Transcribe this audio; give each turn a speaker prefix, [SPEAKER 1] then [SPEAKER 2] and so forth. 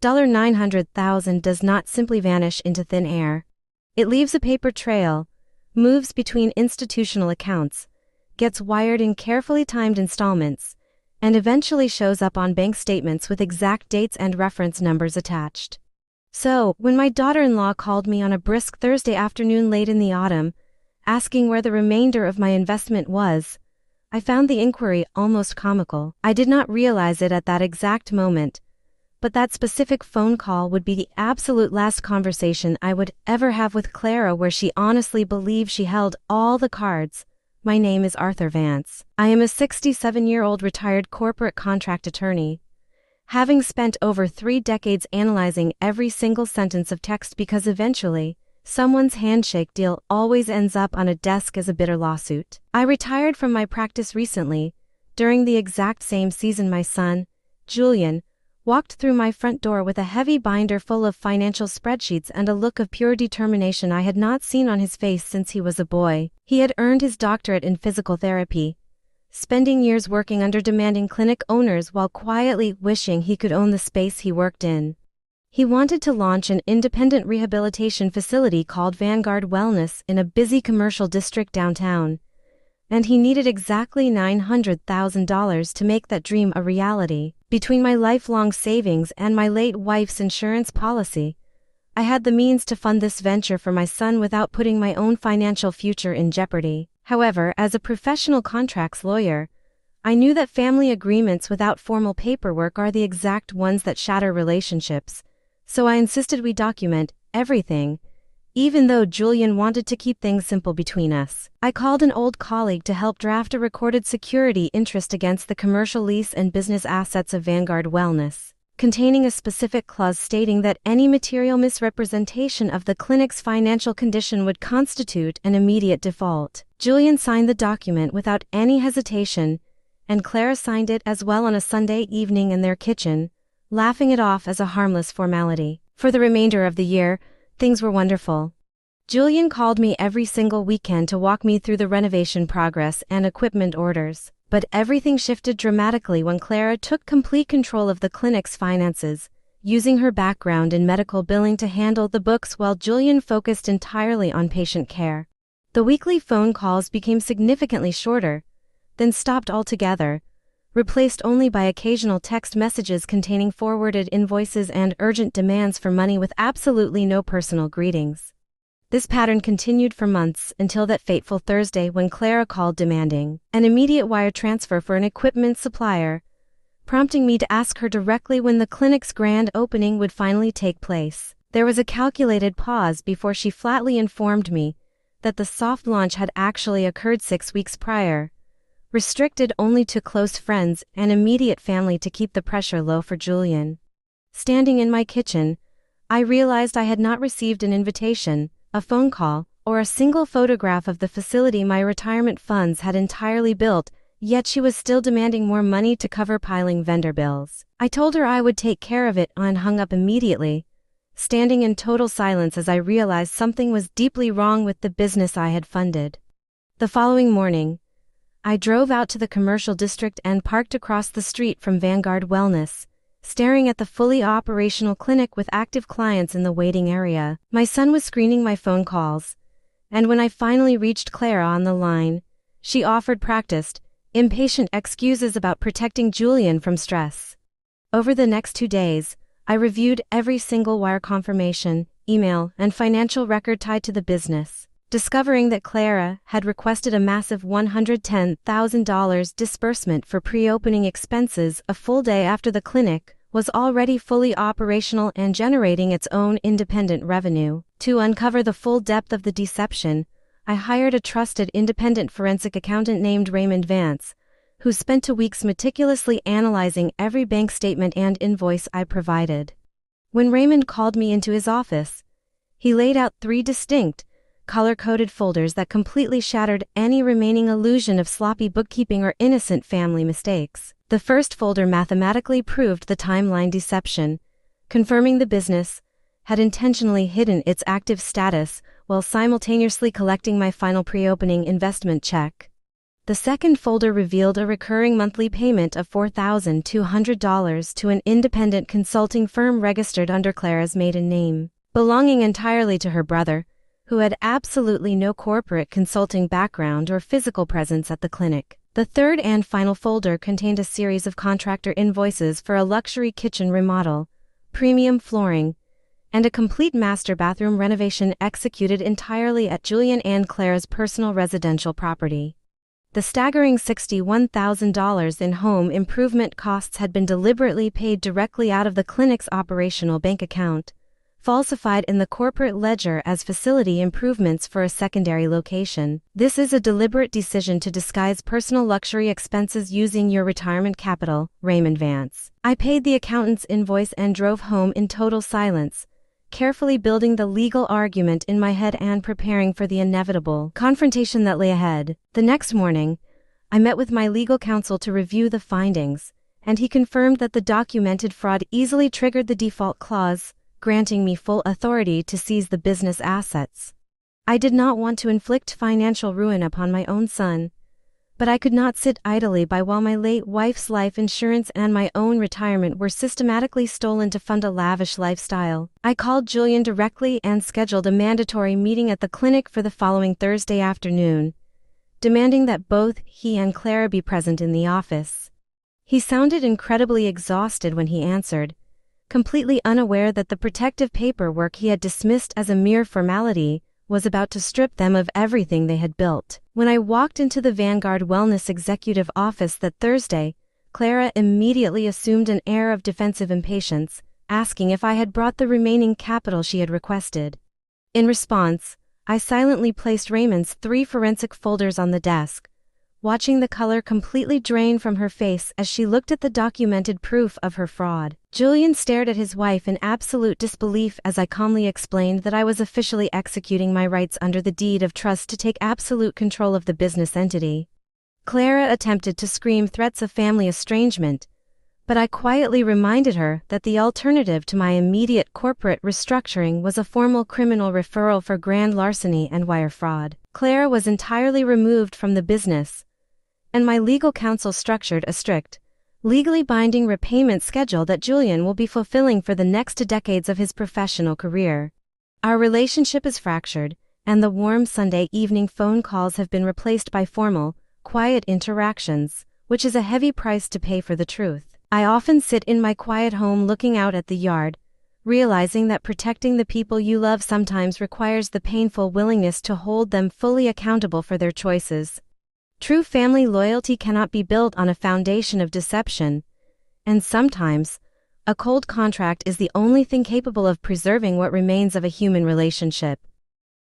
[SPEAKER 1] $900,000 does not simply vanish into thin air. It leaves a paper trail, moves between institutional accounts, gets wired in carefully timed installments, and eventually shows up on bank statements with exact dates and reference numbers attached. So, when my daughter-in-law called me on a brisk Thursday afternoon late in the autumn, asking where the remainder of my investment was, I found the inquiry almost comical. I did not realize it at that exact moment, but that specific phone call would be the absolute last conversation I would ever have with Clara, where she honestly believed she held all the cards. My name is Arthur Vance. I am a 67-year-old retired corporate contract attorney, having spent over 3 decades analyzing every single sentence of text, because eventually, someone's handshake deal always ends up on a desk as a bitter lawsuit. I retired from my practice recently, during the exact same season my son, Julian, walked through my front door with a heavy binder full of financial spreadsheets and a look of pure determination I had not seen on his face since he was a boy. He had earned his doctorate in physical therapy, spending years working under demanding clinic owners while quietly wishing he could own the space he worked in. He wanted to launch an independent rehabilitation facility called Vanguard Wellness in a busy commercial district downtown, and he needed exactly $900,000 to make that dream a reality. Between my lifelong savings and my late wife's insurance policy, I had the means to fund this venture for my son without putting my own financial future in jeopardy. However, as a professional contracts lawyer, I knew that family agreements without formal paperwork are the exact ones that shatter relationships, so I insisted we document everything, even though Julian wanted to keep things simple between us. I called an old colleague to help draft a recorded security interest against the commercial lease and business assets of Vanguard Wellness, containing a specific clause stating that any material misrepresentation of the clinic's financial condition would constitute an immediate default. Julian signed the document without any hesitation, and Clara signed it as well on a Sunday evening in their kitchen, laughing it off as a harmless formality. For the remainder of the year, things were wonderful. Julian called me every single weekend to walk me through the renovation progress and equipment orders, but everything shifted dramatically when Clara took complete control of the clinic's finances, using her background in medical billing to handle the books while Julian focused entirely on patient care. The weekly phone calls became significantly shorter, then stopped altogether, replaced only by occasional text messages containing forwarded invoices and urgent demands for money with absolutely no personal greetings. This pattern continued for months until that fateful Thursday when Clara called demanding an immediate wire transfer for an equipment supplier, prompting me to ask her directly when the clinic's grand opening would finally take place. There was a calculated pause before she flatly informed me that the soft launch had actually occurred 6 weeks prior, restricted only to close friends and immediate family to keep the pressure low for Julian. Standing in my kitchen, I realized I had not received an invitation, a phone call, or a single photograph of the facility my retirement funds had entirely built, yet she was still demanding more money to cover piling vendor bills. I told her I would take care of it and hung up immediately, standing in total silence as I realized something was deeply wrong with the business I had funded. The following morning, I drove out to the commercial district and parked across the street from Vanguard Wellness, staring at the fully operational clinic with active clients in the waiting area. My son was screening my phone calls, and when I finally reached Clara on the line, she offered practiced, impatient excuses about protecting Julian from stress. Over the next 2 days, I reviewed every single wire confirmation, email, and financial record tied to the business, discovering that Clara had requested a massive $110,000 disbursement for pre-opening expenses a full day after the clinic was already fully operational and generating its own independent revenue. To uncover the full depth of the deception, I hired a trusted independent forensic accountant named Raymond Vance, who spent 2 weeks meticulously analyzing every bank statement and invoice I provided. When Raymond called me into his office, he laid out 3 distinct, color-coded folders that completely shattered any remaining illusion of sloppy bookkeeping or innocent family mistakes. The first folder mathematically proved the timeline deception, confirming the business had intentionally hidden its active status while simultaneously collecting my final pre-opening investment check. The second folder revealed a recurring monthly payment of $4,200 to an independent consulting firm registered under Clara's maiden name, belonging entirely to her brother, who had absolutely no corporate consulting background or physical presence at the clinic. The third and final folder contained a series of contractor invoices for a luxury kitchen remodel, premium flooring, and a complete master bathroom renovation executed entirely at Julian and Clara's personal residential property. The staggering $61,000 in home improvement costs had been deliberately paid directly out of the clinic's operational bank account, falsified in the corporate ledger as facility improvements for a secondary location. This is a deliberate decision to disguise personal luxury expenses using your retirement capital, Raymond Vance. I paid the accountant's invoice and drove home in total silence, carefully building the legal argument in my head and preparing for the inevitable confrontation that lay ahead. The next morning, I met with my legal counsel to review the findings, and he confirmed that the documented fraud easily triggered the default clause, granting me full authority to seize the business assets. I did not want to inflict financial ruin upon my own son, but I could not sit idly by while my late wife's life insurance and my own retirement were systematically stolen to fund a lavish lifestyle. I called Julian directly and scheduled a mandatory meeting at the clinic for the following Thursday afternoon, demanding that both he and Clara be present in the office. He sounded incredibly exhausted when he answered, completely unaware that the protective paperwork he had dismissed as a mere formality was about to strip them of everything they had built. When I walked into the Vanguard Wellness Executive office that Thursday, Clara immediately assumed an air of defensive impatience, asking if I had brought the remaining capital she had requested. In response, I silently placed Raymond's 3 forensic folders on the desk, watching the color completely drain from her face as she looked at the documented proof of her fraud. Julian stared at his wife in absolute disbelief as I calmly explained that I was officially executing my rights under the deed of trust to take absolute control of the business entity. Clara attempted to scream threats of family estrangement, but I quietly reminded her that the alternative to my immediate corporate restructuring was a formal criminal referral for grand larceny and wire fraud. Clara was entirely removed from the business, and my legal counsel structured a strict, legally binding repayment schedule that Julian will be fulfilling for the next 2 decades of his professional career. Our relationship is fractured, and the warm Sunday evening phone calls have been replaced by formal, quiet interactions, which is a heavy price to pay for the truth. I often sit in my quiet home looking out at the yard, realizing that protecting the people you love sometimes requires the painful willingness to hold them fully accountable for their choices. True family loyalty cannot be built on a foundation of deception, and sometimes, a cold contract is the only thing capable of preserving what remains of a human relationship.